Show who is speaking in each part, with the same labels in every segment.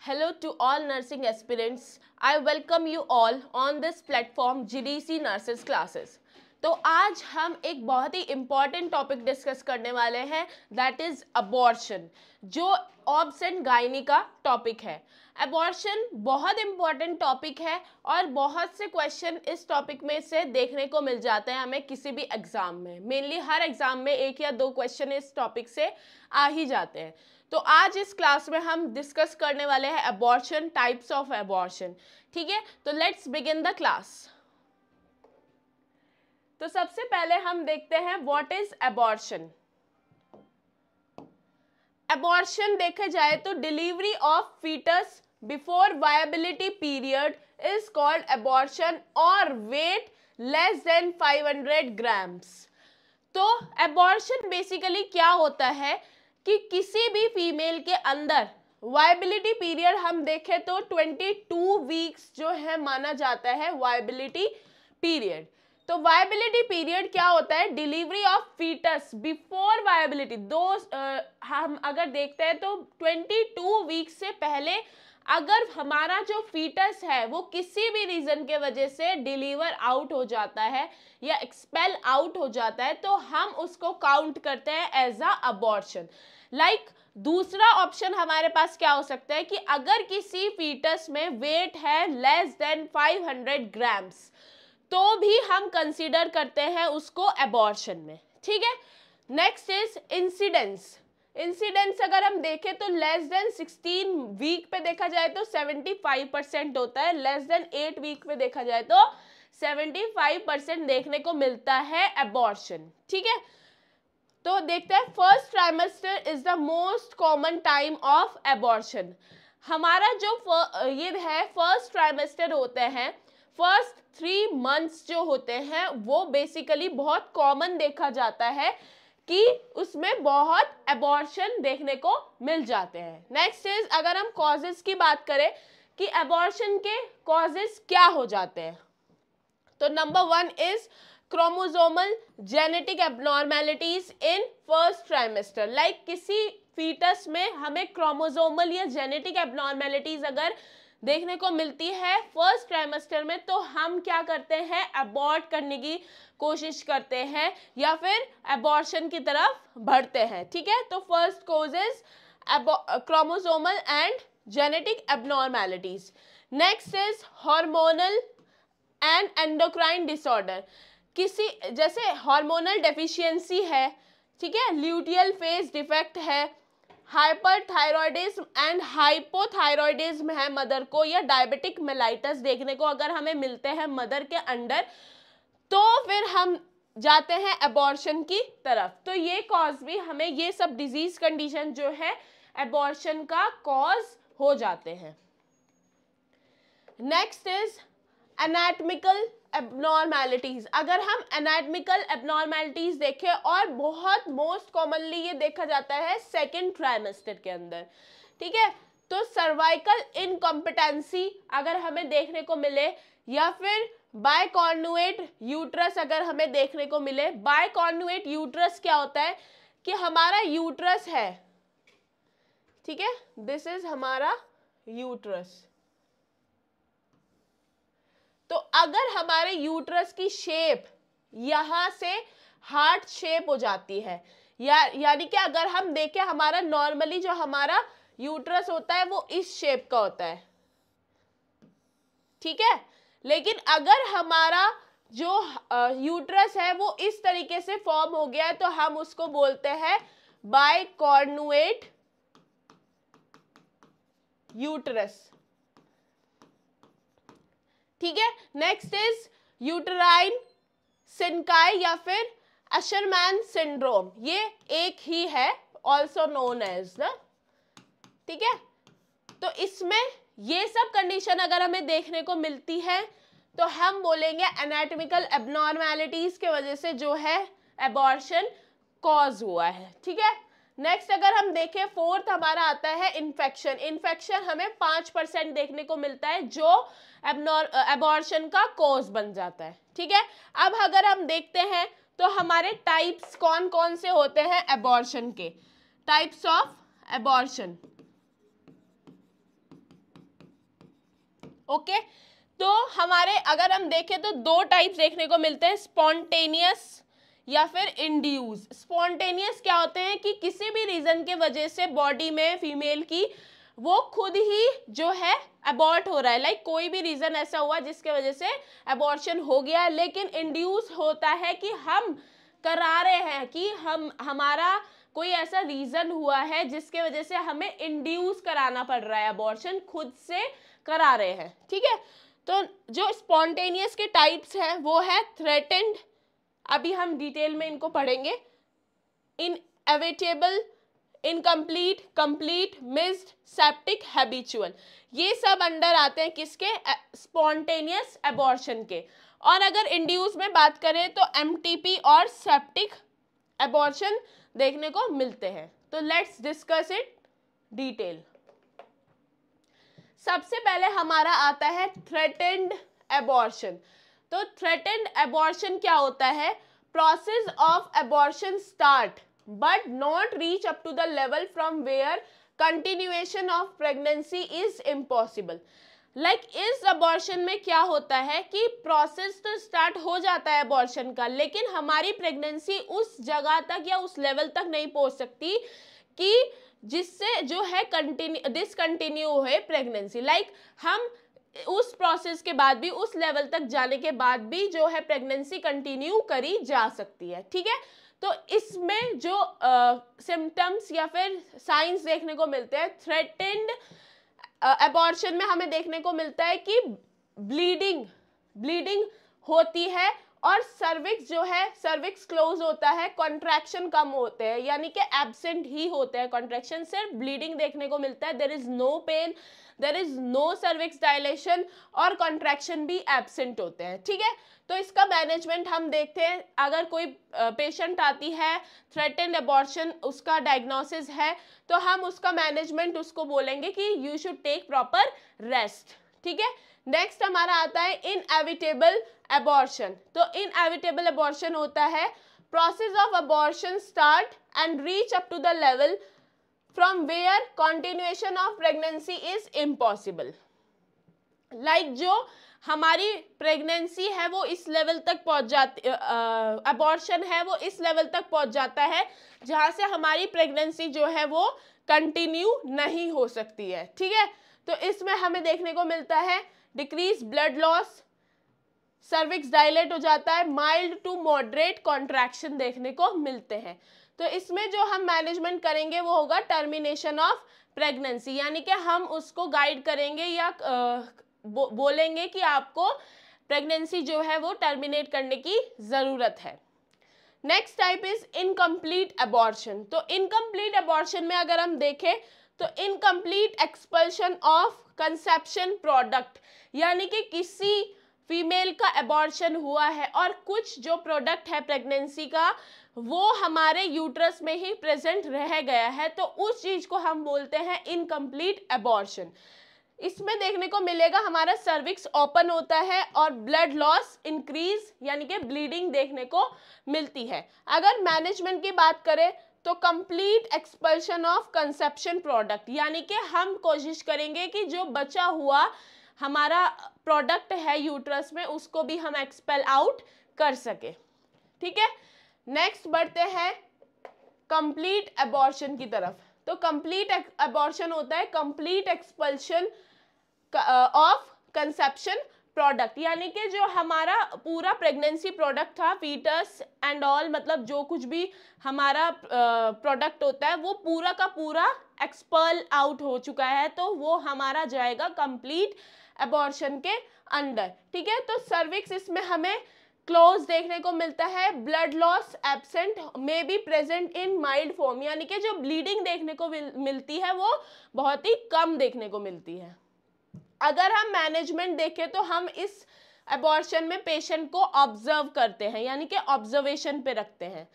Speaker 1: Hello to all nursing aspirants. I welcome you all on this platform GDC Nurses Classes. तो आज हम एक बहुत ही इम्पॉर्टेंट टॉपिक डिस्कस करने वाले हैं, दैट इज अबॉर्शन, जो ऑब्स एंड गायनी का टॉपिक है। अबॉर्शन बहुत इम्पॉर्टेंट टॉपिक है और बहुत से क्वेश्चन इस टॉपिक में से देखने को मिल जाते हैं हमें किसी भी एग्जाम में। मेनली हर एग्जाम में एक या दो क्वेश्चन इस टॉपिक से आ ही जाते हैं। तो आज इस क्लास में हम डिस्कस करने वाले हैं अबॉर्शन, टाइप्स ऑफ अबॉर्शन। ठीक है, तो लेट्स बिगिन द क्लास। तो सबसे पहले हम देखते हैं व्हाट इज अबॉर्शन। अबॉर्शन देखा जाए तो delivery of foetus before viability period is called abortion और वेट लेस देन 500 ग्राम्स। तो अबॉर्शन बेसिकली क्या होता है कि किसी भी फीमेल के अंदर वायबिलिटी पीरियड हम देखें तो 22 वीक्स जो है माना जाता है वायबिलिटी पीरियड। तो वायबिलिटी पीरियड क्या होता है? Delivery of foetus before viability. हम अगर देखते हैं तो 22 वीक्स से पहले अगर हमारा जो फीटस है वो किसी भी रीजन के वजह से डिलीवर आउट हो जाता है या एक्सपेल आउट हो जाता है तो हम उसको काउंट करते हैं एज अ अबॉर्शन। लाइक दूसरा ऑप्शन हमारे पास क्या हो सकता है कि अगर किसी फीटस में वेट है लेस देन 500 ग्राम्स तो भी हम कंसीडर करते हैं उसको अबॉर्शन में। ठीक है, नेक्स्ट इज इंसिडेंस। इंसिडेंस अगर हम देखें तो लेस देन 16 वीक पे देखा जाए तो 75% होता है, लेस देन 8 वीक पे देखा जाए तो 75% देखने को मिलता है अबॉर्शन। ठीक है, तो देखते हैं first trimester is the most common time of abortion. हमारा जो ये है फर्स्ट ट्राइमेस्टर होते हैं, फर्स्ट 3 मंथ्स जो होते हैं वो बेसिकली बहुत कॉमन देखा जाता है कि उसमें बहुत अबॉर्शन देखने को मिल जाते हैं। नेक्स्ट इज अगर हम कॉजेस की बात करें कि अबॉर्शन के कॉजेस क्या हो जाते हैं, तो number 1 is chromosomal genetic abnormalities in first trimester. Like किसी फीटस में हमें क्रोमोसोमल या जेनेटिक एबनॉर्मेलिटीज अगर देखने को मिलती है फर्स्ट ट्राइमेस्टर में तो हम क्या करते हैं? अबॉर्ट करने की कोशिश करते हैं या फिर अबॉर्शन की तरफ बढ़ते हैं। ठीक है, तो first causes chromosomal and genetic abnormalities. Next is hormonal and endocrine disorder. किसी जैसे हार्मोनल डेफिशिएंसी है, ठीक है, ल्यूटियल फेज डिफेक्ट है, हाइपरथायरॉयडिज्म एंड हाइपोथायरॉयडिज्म है मदर को, या डायबिटिक मेलाइटस देखने को अगर हमें मिलते हैं मदर के अंडर तो फिर हम जाते हैं अबॉर्शन की तरफ। तो ये कॉज भी हमें, ये सब डिजीज कंडीशन जो है अबॉर्शन का कॉज हो जाते हैं। Next is anatomical abnormalities. अगर हम एनाटॉमिकल एबनॉर्मेलिटीज देखें और बहुत मोस्ट कॉमनली ये देखा जाता है सेकेंड ट्राइमेस्टर के अंदर। ठीक है, तो सर्वाइकल इनकॉम्पिटेंसी अगर हमें देखने को मिले या फिर बायकॉर्नुएट यूट्रस अगर हमें देखने को मिले। बायकॉर्नुएट यूट्रस क्या होता है कि हमारा यूट्रस है, ठीक है, दिस इज हमारा यूट्रस। तो अगर हमारे यूट्रस की शेप यहां से हार्ट शेप हो जाती है, यानी कि अगर हम देखें हमारा नॉर्मली जो हमारा यूट्रस होता है वो इस शेप का होता है, ठीक है, लेकिन अगर हमारा जो यूट्रस है वो इस तरीके से फॉर्म हो गया है तो हम उसको बोलते हैं बायकॉर्नुएट यूट्रस। ठीक है, नेक्स्ट इज यूटेराइन सिनकाई या फिर अशरमैन सिंड्रोम, ये एक ही है, ऑल्सो नोन एज ना। ठीक है, तो इसमें ये सब कंडीशन अगर हमें देखने को मिलती है तो हम बोलेंगे एनाटॉमिकल एबनॉर्मेलिटीज के वजह से जो है अबॉर्शन कॉज हुआ है। ठीक है, नेक्स्ट अगर हम देखें फोर्थ हमारा आता है इन्फेक्शन। इन्फेक्शन हमें 5% देखने को मिलता है जो अबॉर्शन का कॉज बन जाता है। ठीक है, अब अगर हम देखते हैं तो हमारे टाइप्स कौन कौन से होते हैं अबॉर्शन के, टाइप्स ऑफ अबॉर्शन। ओके, तो हमारे अगर हम देखें तो दो टाइप्स देखने को मिलते हैं, स्पॉन्टेनियस या फिर इंड्यूस। स्पॉन्टेनियस क्या होते हैं कि किसी भी रीजन के वजह से बॉडी में फीमेल की वो खुद ही जो है अबॉर्ट हो रहा है, लाइक कोई भी रीजन ऐसा हुआ जिसके वजह से अबॉर्शन हो गया। लेकिन इंड्यूस होता है कि हम करा रहे हैं, कि हमारा कोई ऐसा रीजन हुआ है जिसके वजह से हमें इंड्यूस कराना पड़ रहा है, अबॉर्शन खुद से करा रहे हैं, ठीक है। तो जो स्पॉन्टेनियस के टाइप्स हैं वो है थ्रेटेंड, अभी हम डिटेल में इनको पढ़ेंगे, inevitable, incomplete, complete, missed, septic, habitual, ये सब अंडर आते हैं किसके, स्पॉन्टेनियस अबॉर्शन के। और अगर इंड्यूस में बात करें तो एमटीपी और सेप्टिक अबॉर्शन देखने को मिलते हैं। तो लेट्स डिस्कस इट डिटेल। सबसे पहले हमारा आता है थ्रेटेंड अबॉर्शन। तो थ्रेटेंड अबॉर्शन क्या होता है, process of abortion start but not reach up to the level from where continuation of pregnancy is impossible. Like इस अबॉर्शन में क्या होता है कि प्रोसेस तो स्टार्ट हो जाता है अबॉर्शन का, लेकिन हमारी प्रेगनेंसी उस जगह तक या उस लेवल तक नहीं पहुंच सकती कि जिससे जो है डिसकंटिन्यू है प्रेगनेंसी। लाइक हम उस प्रोसेस के बाद भी, उस लेवल तक जाने के बाद भी जो है प्रेगनेंसी कंटिन्यू करी जा सकती है, ठीक है। तो इसमें जो सिम्टम्स या फिर साइंस देखने को मिलते हैं थ्रेटेंड अबॉर्शन में, हमें देखने को मिलता है कि ब्लीडिंग होती है और सर्विक्स जो है, सर्विक्स क्लोज होता है, कॉन्ट्रैक्शन कम होते हैं, यानी कि एब्सेंट ही होते हैं कॉन्ट्रैक्शन, सिर्फ ब्लीडिंग देखने को मिलता है, there is no pain, there is no cervix dilatation और कॉन्ट्रैक्शन भी एब्सेंट होते हैं, ठीक है। तो इसका मैनेजमेंट हम देखते हैं, अगर कोई पेशेंट आती है थ्रेटेंड अबॉर्शन, उसका डायग्नोसिस है, तो हम उसका मैनेजमेंट उसको बोलेंगे कि you should take proper rest, ठीक है। नेक्स्ट हमारा आता है इनएविटेबल अबॉर्शन। तो इनएविटेबल अबॉर्शन होता है process of abortion start and reach up to the level from where continuation of pregnancy is impossible. Like जो हमारी प्रेगनेंसी है वो इस लेवल तक पहुंच जाती, अबॉर्शन है वो इस लेवल तक पहुंच जाता है जहां से हमारी प्रेगनेंसी जो है वो कंटिन्यू नहीं हो सकती है, ठीक है। तो इसमें हमें देखने को मिलता है decrease blood loss, cervix dilate हो जाता है, माइल्ड टू मॉडरेट कॉन्ट्रैक्शन देखने को मिलते हैं। तो इसमें जो हम मैनेजमेंट करेंगे वो होगा टर्मिनेशन ऑफ प्रेगनेंसी, यानी कि हम उसको गाइड करेंगे या बोलेंगे कि आपको प्रेगनेंसी जो है वो टर्मिनेट करने की ज़रूरत है। Next type is incomplete abortion. तो इनकम्प्लीट अबॉर्शन में अगर हम देखें तो incomplete expulsion of conception product, यानी कि किसी फीमेल का अबॉर्शन हुआ है और कुछ जो प्रोडक्ट है प्रेगनेंसी का वो हमारे यूट्रस में ही प्रेजेंट रह गया है, तो उस चीज़ को हम बोलते हैं इनकम्प्लीट अबॉर्शन। इसमें देखने को मिलेगा हमारा सर्विक्स ओपन होता है और ब्लड लॉस इंक्रीज, यानी कि ब्लीडिंग देखने को मिलती है। अगर मैनेजमेंट की बात करें तो complete expulsion of conception product, यानी कि हम कोशिश करेंगे कि जो बचा हुआ हमारा प्रोडक्ट है यूट्रस में उसको भी हम एक्सपेल आउट कर सके, ठीक है। नेक्स्ट बढ़ते हैं कंप्लीट अबॉर्शन की तरफ। तो कंप्लीट अबॉर्शन होता है complete expulsion of conception product, यानी कि जो हमारा पूरा प्रेगनेंसी प्रोडक्ट था, फीटस एंड ऑल, मतलब जो कुछ भी हमारा प्रोडक्ट होता है वो पूरा का पूरा एक्सपर्ल आउट हो चुका है, तो वो हमारा जाएगा कंप्लीट अबॉर्शन के अंडर, ठीक है। तो सर्विक्स इसमें हमें क्लोज देखने को मिलता है, blood loss absent, may be present in mild form, यानी कि जो ब्लीडिंग देखने को मिलती है वो बहुत ही कम देखने को मिलती है। अगर हम मैनेजमेंट देखें तो हम इस अबॉर्शन में पेशेंट को ऑब्जर्व करते हैं, यानी कि ऑब्जर्वेशन पे रखते हैं।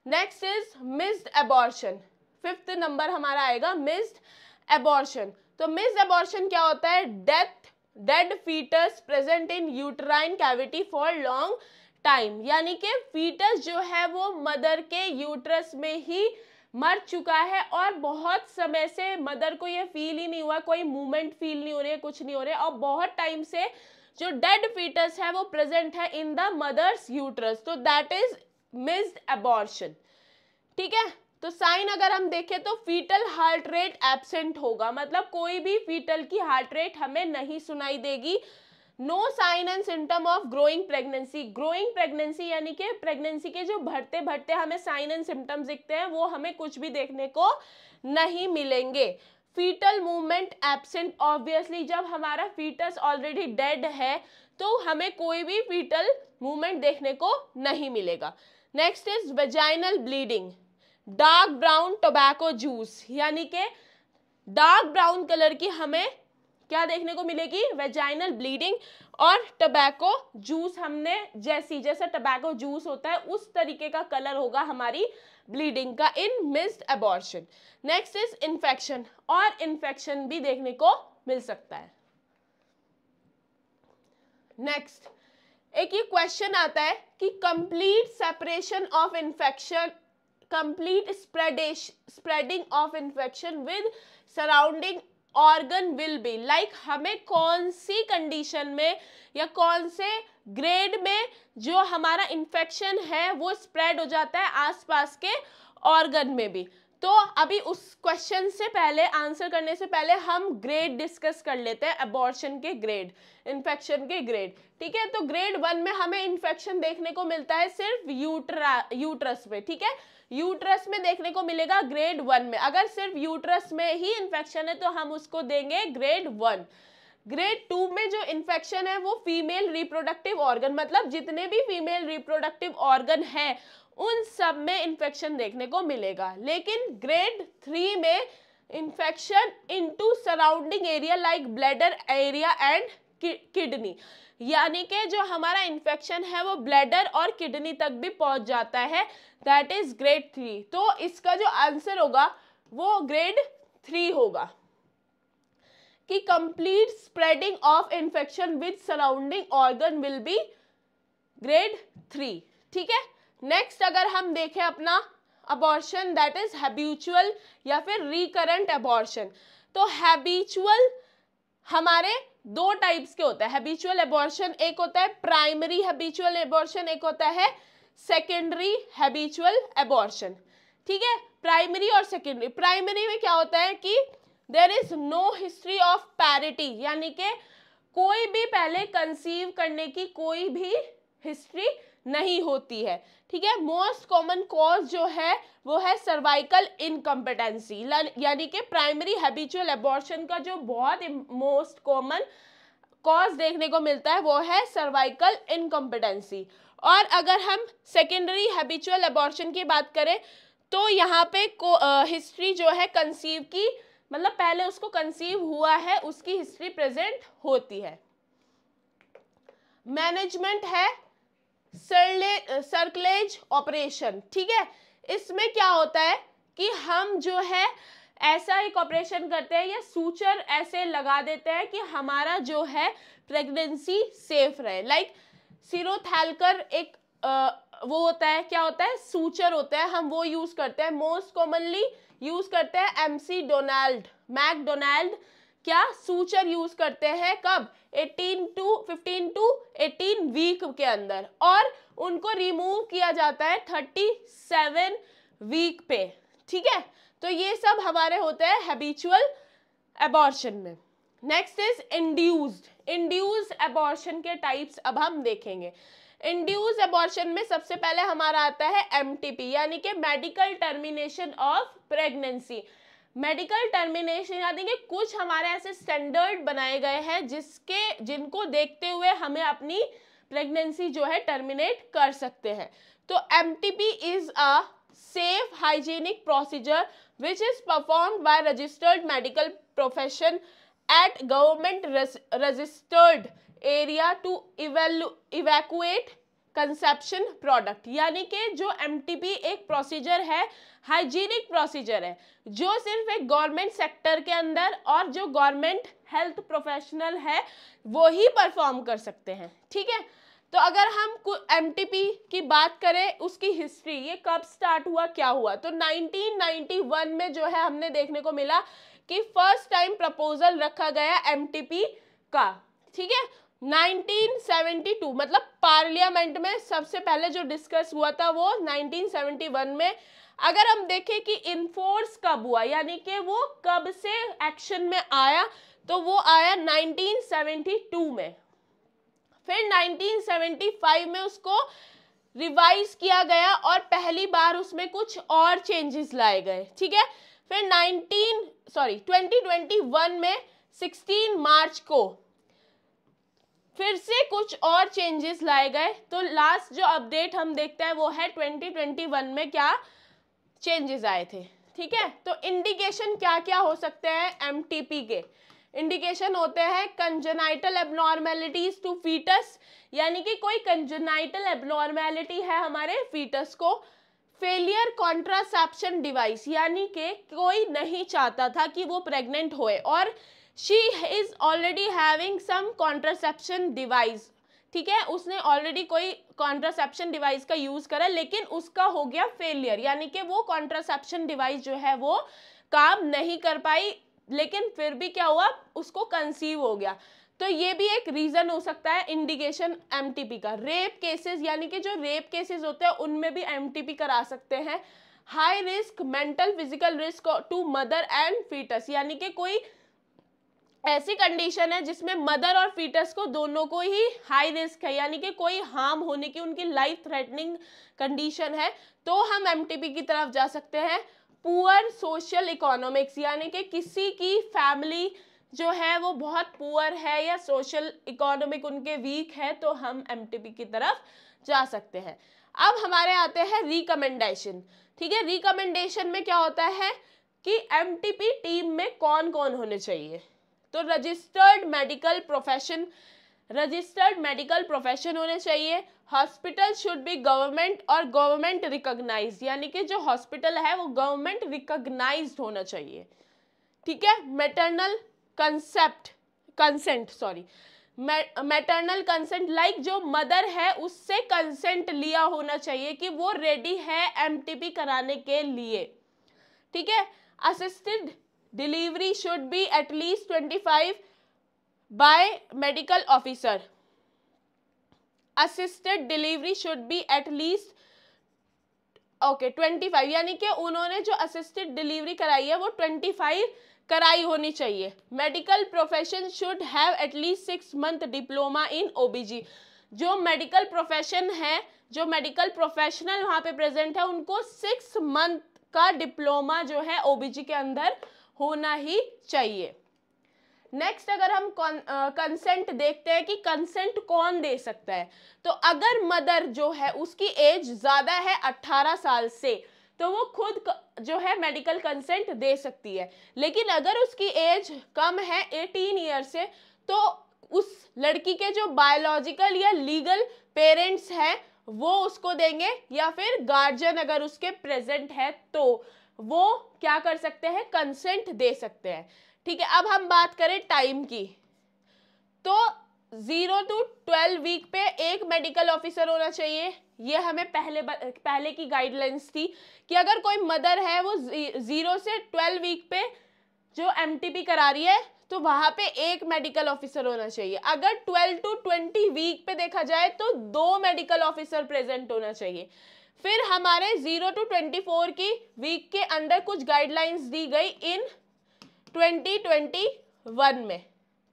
Speaker 1: Next is missed abortion, 5th number हमारा आएगा मिस्ड अबॉर्शन। तो मिस्ड अबॉर्शन क्या होता है, dead foetus present in uterine cavity for long time, यानी कि फीटस जो है वो मदर के यूट्रस में ही मर चुका है और बहुत समय से मदर को ये फील ही नहीं हुआ, कोई मूवमेंट फील नहीं हो रही है, कुछ नहीं हो रहा है, और बहुत टाइम से जो डेड फीटस है वो प्रेजेंट है इन द मदर्स यूट्रस, तो दैट इज मिस्ड अबॉर्शन। ठीक है, तो साइन अगर हम देखें तो फीटल हार्ट रेट एब्सेंट होगा, मतलब कोई भी फीटल की हार्ट रेट हमें नहीं सुनाई देगी। No sign and symptom of growing pregnancy, growing pregnancy यानी कि प्रेगनेंसी के जो बढ़ते बढ़ते हमें साइन एंड सिम्टम्स दिखते हैं वो हमें कुछ भी देखने को नहीं मिलेंगे। फीटल मूवमेंट एब्सेंट, ऑब्वियसली जब हमारा फीटस ऑलरेडी डेड है तो हमें कोई भी फीटल मूवमेंट देखने को नहीं मिलेगा। Next is vaginal bleeding, dark brown tobacco juice, यानी कि डार्क ब्राउन कलर की हमें क्या देखने को मिलेगी, वेजाइनल ब्लीडिंग, और टोबैको जूस हमने जैसा टोबैको जूस होता है उस तरीके का कलर होगा हमारी ब्लीडिंग का in missed abortion. Next is infection, और इन्फेक्शन भी देखने को मिल सकता है। नेक्स्ट एक ये क्वेश्चन आता है कि complete separation of infection, complete spreading of infection with surrounding organ will be, like हमें कौन सी कंडीशन में या कौन से ग्रेड में जो हमारा इन्फेक्शन है वो स्प्रेड हो जाता है आसपास के ऑर्गन में भी। तो अभी उस क्वेश्चन से पहले, आंसर करने से पहले हम ग्रेड डिस्कस कर लेते हैं, अबॉर्शन के ग्रेड, इन्फेक्शन के ग्रेड। ठीक है, तो ग्रेड 1 में हमें इन्फेक्शन देखने को मिलता है सिर्फ यूट्रस में। ठीक है, यूट्रस में देखने को मिलेगा ग्रेड 1 में, अगर सिर्फ यूट्रस में ही इन्फेक्शन है तो हम उसको देंगे ग्रेड 1। ग्रेड 2 में जो इन्फेक्शन है वो फीमेल रिप्रोडक्टिव ऑर्गन, मतलब जितने भी फीमेल रिप्रोडक्टिव ऑर्गन है उन सब में इन्फेक्शन देखने को मिलेगा। लेकिन ग्रेड 3 में infection into surrounding area like bladder area and kidney, यानी कि जो हमारा इन्फेक्शन है वो ब्लैडर और किडनी तक भी पहुंच जाता है, दैट इज ग्रेड 3। तो इसका जो आंसर होगा वो ग्रेड 3 होगा कि complete spreading of infection with surrounding organ will be grade 3। ठीक है, नेक्स्ट अगर हम देखें अपना अबॉर्शन, दैट इज हैबिचुअल या फिर रिकरेंट अबॉर्शन। तो हैबिचुअल हमारे दो टाइप्स के होता है हैबिचुअल अबॉर्शन, एक होता है प्राइमरी हैबिचुअल अबॉर्शन, एक होता है सेकेंडरी हैबिचुअल अबॉर्शन। ठीक है, प्राइमरी और सेकेंडरी। प्राइमरी में क्या होता है कि there is no history of parity, यानी कि कोई भी पहले कंसीव करने की कोई भी हिस्ट्री नहीं होती है। ठीक है, मोस्ट कॉमन कॉज जो है वो है सर्वाइकल इनकम्पिटेंसी, यानी कि प्राइमरी हैबिचुअल अबॉर्शन का जो बहुत मोस्ट कॉमन कॉज देखने को मिलता है वो है सर्वाइकल इनकम्पिटेंसी। और अगर हम सेकेंडरी हैबिचुअल अबॉर्शन की बात करें तो यहाँ पे हिस्ट्री जो है कंसीव की, मतलब पहले उसको कंसीव हुआ है उसकी हिस्ट्री प्रेजेंट होती है। मैनेजमेंट है सर्कलेज ऑपरेशन। ठीक है, इसमें क्या होता है कि हम जो है ऐसा एक ऑपरेशन करते हैं या सूचर ऐसे लगा देते हैं कि हमारा जो है प्रेगनेंसी सेफ रहे, लाइक सीरोथैल्कर एक वो होता है, क्या होता है, सूचर होता है, हम वो यूज करते हैं, मोस्ट कॉमनली यूज करते हैं मैकडोनाल्ड क्या सूचर यूज करते हैं, कब 15 टू 18 वीक के अंदर, और उनको रिमूव किया जाता है 37 वीक पे। ठीक है, तो ये सब हमारे होते हैं हैबिचुअल अबॉर्शन में। नेक्स्ट इज इंड्यूस्ड अबॉर्शन के टाइप्स अब हम देखेंगे। इंड्यूस्ड अबॉर्शन में सबसे पहले हमारा आता है एमटीपी, यानी कि medical termination of pregnancy. Medical termination यानी कि कुछ हमारे ऐसे स्टैंडर्ड बनाए गए हैं जिनको देखते हुए हमें अपनी प्रेगनेंसी जो है टर्मिनेट कर सकते हैं। तो MTP is a safe hygienic procedure which is performed by registered medical profession at government registered area to evacuate conception product, यानी कि जो एमटीपी एक प्रोसीजर है, हाइजीनिक प्रोसीजर है, जो सिर्फ एक गवर्नमेंट सेक्टर के अंदर और जो गवर्नमेंट हेल्थ प्रोफेशनल है वो ही परफॉर्म कर सकते हैं। ठीक है, तो अगर हम एमटीपी की बात करें, उसकी हिस्ट्री, ये कब स्टार्ट हुआ, क्या हुआ, तो 1991 में जो है हमने देखने को मिला कि फर्स्ट टाइम प्रपोजल रखा गया एमटीपी का, ठीक है। 1972 मतलब पार्लियामेंट में सबसे पहले जो डिस्कस हुआ था वो 1971 में। अगर हम देखें कि इनफोर्स कब हुआ, यानी कि वो कब से एक्शन में आया, तो वो आया 1972 में। फिर 1975 में उसको रिवाइज किया गया और पहली बार उसमें कुछ और चेंजेस लाए गए, ठीक है। फिर 2021 में 16 मार्च को फिर से कुछ और चेंजेस लाए गए। तो लास्ट जो अपडेट हम देखते हैं वो है 2021 में क्या चेंजेस आए थे, ठीक है। तो इंडिकेशन क्या क्या हो सकते हैं एमटीपी के, इंडिकेशन होते हैं कंजेनाइटल एबनॉर्मेलिटीज टू फीटस, यानी कि कोई कंजेनाइटल एबनॉर्मेलिटी है हमारे फीटस को। फेलियर कॉन्ट्रासेप्शन डिवाइस, यानी कि कोई नहीं चाहता था कि वो प्रेग्नेंट होए और she is already having some contraception device, ठीक है, उसने ऑलरेडी कोई कॉन्ट्रासेप्शन डिवाइस का यूज करा लेकिन उसका हो गया फेलियर, यानी कि वो कॉन्ट्रासेप्शन डिवाइस जो है वो काम नहीं कर पाई, लेकिन फिर भी क्या हुआ, उसको कंसीव हो गया। तो ये भी एक रीजन हो सकता है इंडिकेशन एमटीपी का। रेप केसेस, यानी कि जो रेप केसेस होते हैं उनमें भी एमटीपी करा सकते हैं। High risk mental physical risk to mother and foetus, यानी कि कोई ऐसी कंडीशन है जिसमें मदर और फीटस को दोनों को ही हाई रिस्क है, यानी कि कोई हार्म होने की उनकी लाइफ थ्रेटनिंग कंडीशन है, तो हम एमटीपी की तरफ जा सकते हैं। पुअर सोशल इकोनॉमिक्स, यानी कि किसी की फैमिली जो है वो बहुत पुअर है या सोशल इकोनॉमिक उनके वीक है, तो हम एमटीपी की तरफ जा सकते हैं। अब हमारे आते हैं रिकमेंडेशन, ठीक है। रिकमेंडेशन में क्या होता है कि एमटीपी टीम में कौन कौन होने चाहिए, तो रजिस्टर्ड मेडिकल प्रोफेशन होने चाहिए। हॉस्पिटल शुड बी गवर्नमेंट और गवर्नमेंट रिकॉग्नाइज्ड, यानी कि जो हॉस्पिटल है वो गवर्नमेंट रिकॉग्नाइज्ड होना चाहिए, ठीक है। मैटरनल कंसेंट लाइक जो मदर है उससे कंसेंट लिया होना चाहिए कि वो रेडी है एमटीपी कराने के लिए, ठीक है। Assisted delivery should be at least 25 by medical officer, assisted delivery should be at least 25, यानी कि उन्होंने जो असिस्टेड डिलीवरी कराई है वो 25 कराई होनी चाहिए। Medical profession should have at least 6 month diploma in ओबीजी, जो मेडिकल प्रोफेशन है, जो मेडिकल प्रोफेशनल वहां पे प्रेजेंट है उनको 6 मंथ का डिप्लोमा जो है ओबीजी के अंदर होना ही चाहिए। नेक्स्ट अगर हम कंसेंट देखते हैं कि कंसेंट कौन दे सकता है, तो अगर मदर जो है उसकी एज ज्यादा है 18 साल से, तो वो खुद जो है मेडिकल कंसेंट दे सकती है। लेकिन अगर उसकी एज कम है 18 ईयर से, तो उस लड़की के जो बायोलॉजिकल या लीगल पेरेंट्स हैं वो उसको देंगे, या फिर गार्जियन अगर उसके प्रेजेंट है तो वो क्या कर सकते हैं, कंसेंट दे सकते हैं, ठीक है। अब हम बात करें टाइम की, तो 0 to 12 वीक पे एक मेडिकल ऑफिसर होना चाहिए। ये हमें पहले की गाइडलाइंस थी कि अगर कोई मदर है वो 0 से 12 वीक पे जो एमटीपी करा रही है तो वहां पे एक मेडिकल ऑफिसर होना चाहिए। अगर 12 to 20 वीक पे देखा जाए तो 2 मेडिकल ऑफिसर प्रेजेंट होना चाहिए। फिर हमारे 0 to 24 की वीक के अंदर कुछ गाइडलाइंस दी गई इन 2021 में,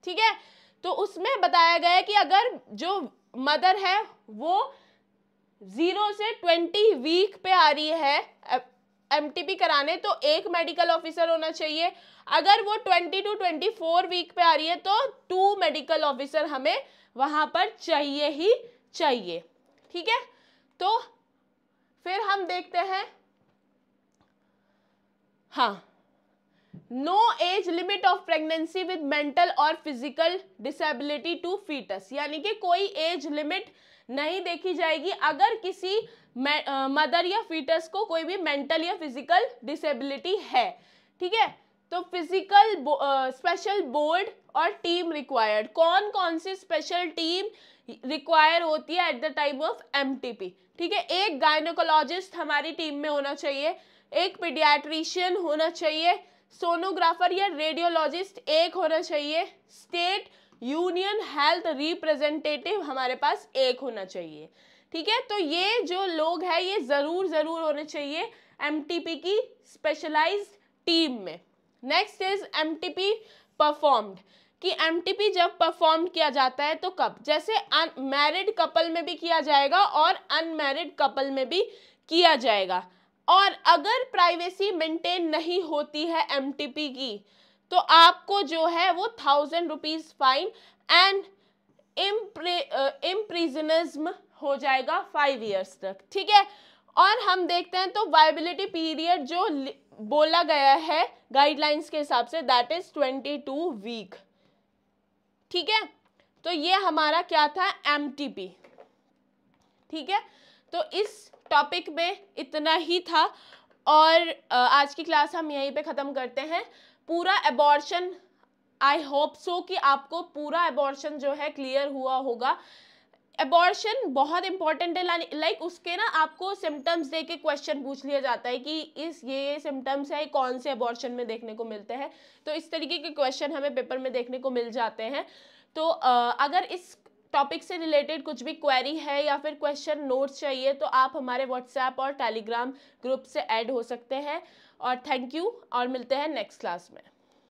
Speaker 1: ठीक है। तो उसमें बताया गया कि अगर जो मदर है वो 0 से 20 वीक पे आ रही है एमटीपी कराने तो एक मेडिकल ऑफिसर होना चाहिए। अगर वो 20 to 24 वीक पे आ रही है तो 2 मेडिकल ऑफिसर हमें वहां पर चाहिए ही चाहिए, ठीक है। तो फिर हम देखते हैं, हाँ, no age limit of pregnancy with mental और फिजिकल डिसेबिलिटी टू फीटस, यानी कि कोई एज लिमिट नहीं देखी जाएगी अगर किसी मदर या फीटस को कोई भी मेंटल या फिजिकल डिसेबिलिटी है, ठीक है। तो फिजिकल स्पेशल बोर्ड और टीम रिक्वायर्ड, कौन कौन सी स्पेशल टीम रिक्वायर होती है at the time of MTP. ठीक है, एक गायनोकोलॉजिस्ट हमारी टीम में होना चाहिए, एक पीडियाट्रिशियन होना चाहिए, सोनोग्राफर या रेडियोलॉजिस्ट एक होना चाहिए, स्टेट यूनियन हेल्थ रिप्रेजेंटेटिव हमारे पास एक होना चाहिए। ठीक है, तो ये जो लोग हैं ये जरूर होने चाहिए एमटीपी की स्पेशलाइज्ड टीम में। नेक्स्ट इज एमटीपी परफॉर्म्ड, कि एमटीपी जब परफॉर्म किया जाता है तो कब, जैसे मैरिड कपल में भी किया जाएगा और अनमैरिड कपल में भी किया जाएगा। और अगर प्राइवेसी मेंटेन नहीं होती है एमटीपी की तो आपको जो है वो 1000 रुपीज फाइन एंड इम्प्रिजनिज्म हो जाएगा 5 इयर्स तक। ठीक है, और हम देखते हैं तो वायबिलिटी पीरियड जो बोला गया है गाइडलाइंस के हिसाब से दैट इज 22 वीक। ठीक है, तो ये हमारा क्या था एमटीपी। ठीक है, तो इस टॉपिक में इतना ही था और आज की क्लास हम यहीं पे ख़त्म करते हैं। पूरा एबॉर्शन, आई होप सो कि आपको पूरा एबॉर्शन जो है क्लियर हुआ होगा। एबॉर्शन बहुत इंपॉर्टेंट है, लाइक उसके ना आपको सिम्टम्स दे के क्वेश्चन पूछ लिया जाता है कि इस ये सिम्टम्स है कौन से एबॉर्शन में देखने को मिलते हैं, तो इस तरीके के क्वेश्चन हमें पेपर में देखने को मिल जाते हैं। तो अगर इस टॉपिक से रिलेटेड कुछ भी क्वेरी है या फिर क्वेश्चन नोट्स चाहिए तो आप हमारे व्हाट्सएप और टेलीग्राम ग्रुप से ऐड हो सकते हैं। और थैंक यू, और मिलते हैं नेक्स्ट क्लास में।